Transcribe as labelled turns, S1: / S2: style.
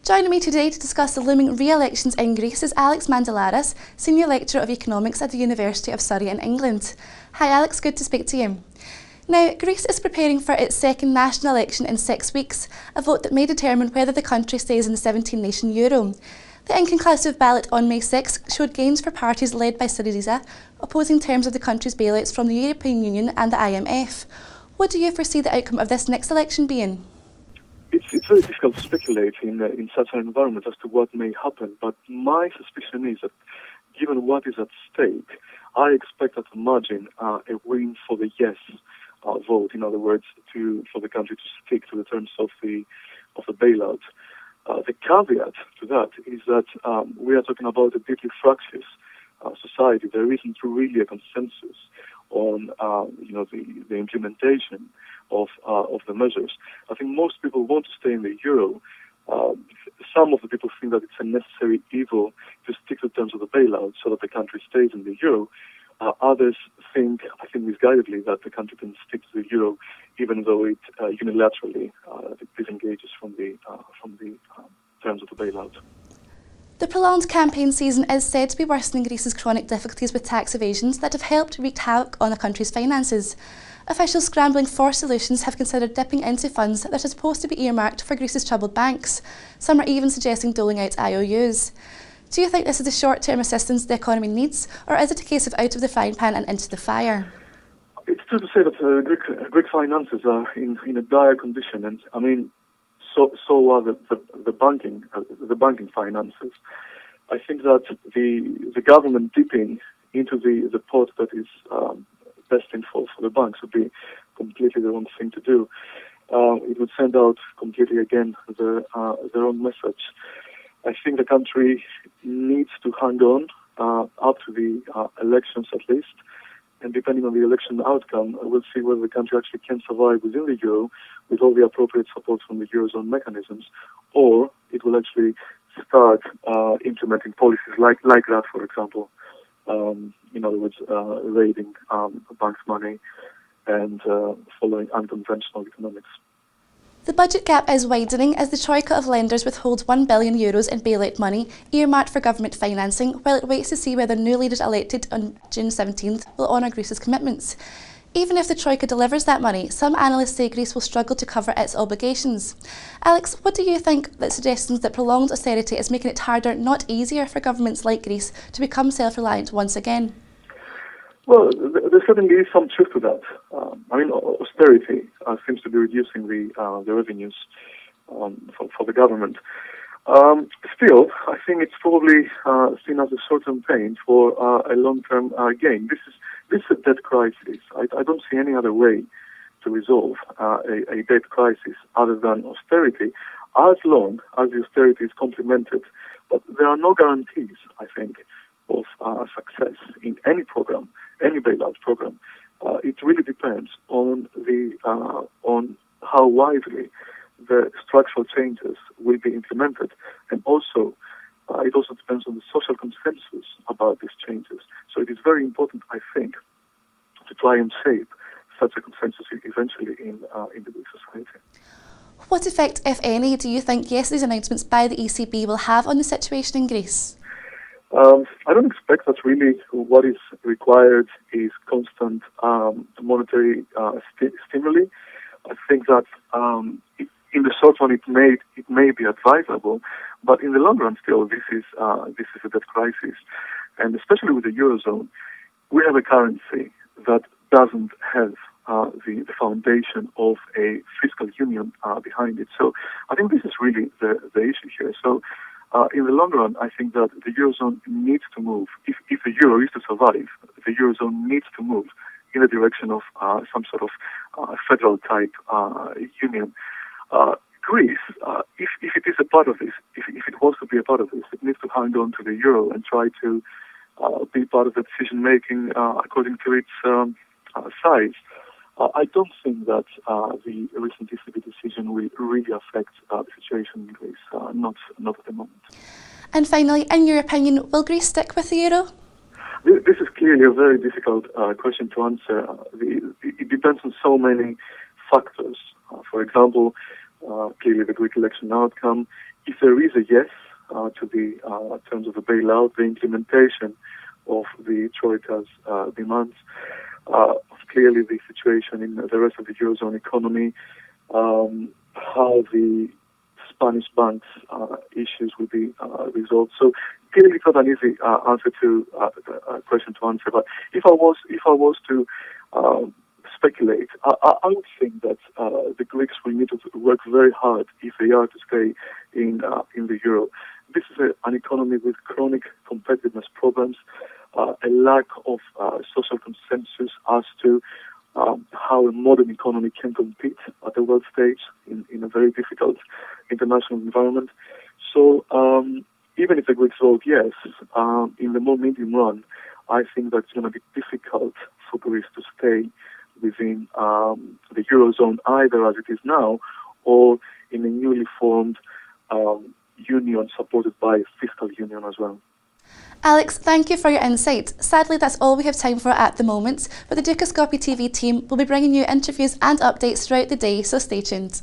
S1: Joining me today to discuss the looming re-elections in Greece is Alex Mandilaras, Senior Lecturer of Economics at the University of Surrey in England. Hi Alex, good to speak to you. Now, Greece is preparing for its second national election in 6 weeks, a vote that may determine whether the country stays in the 17-nation euro. The inconclusive ballot on May 6 showed gains for parties led by Syriza, opposing terms of the country's bailouts from the European Union and the IMF. What do you foresee the outcome of this next election being?
S2: It's very difficult to speculate in such an environment as to what may happen, but my suspicion is that given what is at stake, I expect at the margin a win for the yes vote. In other words, for the country to stick to the terms of the bailout. The caveat to that is that we are talking about a deeply fractious society. There isn't really a consensus on the implementation of the measures. I think most people want to stay in the euro. Some of the people think that it's a necessary evil to stick to the terms of the bailout so that the country stays in the euro. Others think, I think misguidedly, that the country can stick to the euro even though it unilaterally disengages from the terms of the bailout.
S1: The prolonged campaign season is said to be worsening Greece's chronic difficulties with tax evasions that have helped wreak havoc on the country's finances. Officials scrambling for solutions have considered dipping into funds that are supposed to be earmarked for Greece's troubled banks. Some are even suggesting doling out IOUs. Do you think this is the short-term assistance the economy needs, or is it a case of out of the frying pan and into the fire?
S2: It's true to say that Greek finances are in a dire condition, and I mean, so are the banking finances. I think that the government dipping into the pot that is destined for the banks would be completely the wrong thing to do. It would send out completely again the wrong message. I think the country needs to hang on up to the elections at least, and depending on the election outcome, we'll see whether the country actually can survive within the euro with all the appropriate support from the eurozone mechanisms, or it will actually start implementing policies like that, for example. In other words, raiding banks' money and following unconventional economics.
S1: The budget gap is widening as the troika of lenders withholds €1 billion in bailout money earmarked for government financing, while it waits to see whether new leaders elected on June 17th will honour Greece's commitments. Even if the troika delivers that money, some analysts say Greece will struggle to cover its obligations. Alex, what do you think that suggestions that prolonged austerity is making it harder, not easier, for governments like Greece to become self-reliant once again?
S2: Well, there certainly is some truth to that. Austerity seems to be reducing the revenues for the government. Still, I think it's probably seen as a short-term pain for a long-term gain. This is a debt crisis. I don't see any other way to resolve a debt crisis other than austerity, as long as the austerity is complemented. But there are no guarantees, I think, of success in any program, any bailout program. It really depends on how widely the structural changes will be implemented, and also it also depends on the social consensus about these changes. So it is very important, I think, to try and shape such a consensus eventually in the Greek society.
S1: What effect, if any, do you think yesterday's announcements by the ECB will have on the situation in Greece?
S2: I don't expect that really what is required is constant monetary stimuli. I think that in the short run it may be advisable, but in the long run still this is a debt crisis, and especially with the eurozone, we have a currency that doesn't have the foundation of a fiscal union behind it. So I think this is really the issue here. So in the long run, I think that the eurozone needs to move. If the euro is to survive, the eurozone needs to move in the direction of some sort of federal type union. Greece, if it is a part of this, if it wants to be a part of this, it needs to hang on to the euro and try to be part of the decision making according to its size. I don't think that the recent ECB decision will really affect the situation in Greece, not at the moment.
S1: And finally, in your opinion, will Greece stick with the euro?
S2: This is clearly a very difficult question to answer. It depends on so many factors. For example, clearly the Greek election outcome, if there is a yes to the terms of the bailout, the implementation of the Troika's demands, clearly the situation in the rest of the Eurozone economy, how the Spanish banks' issues will be resolved. So clearly it's not an easy answer to question to answer. But if I was to speculate, I would think that the Greeks will need to work very hard if they are to stay in the euro. This is an economy with chronic competitiveness problems, a lack of social consensus as to how a modern economy can compete at the world stage in a very difficult international environment. So even if the Greeks vote yes, in the more medium run, I think that it's going to be difficult for Greece to stay within the Eurozone, either as it is now or in a newly formed union supported by fiscal union as well.
S1: Alex, thank you for your insight. Sadly, that's all we have time for at the moment, but the Dukascopy TV team will be bringing you interviews and updates throughout the day, so stay tuned.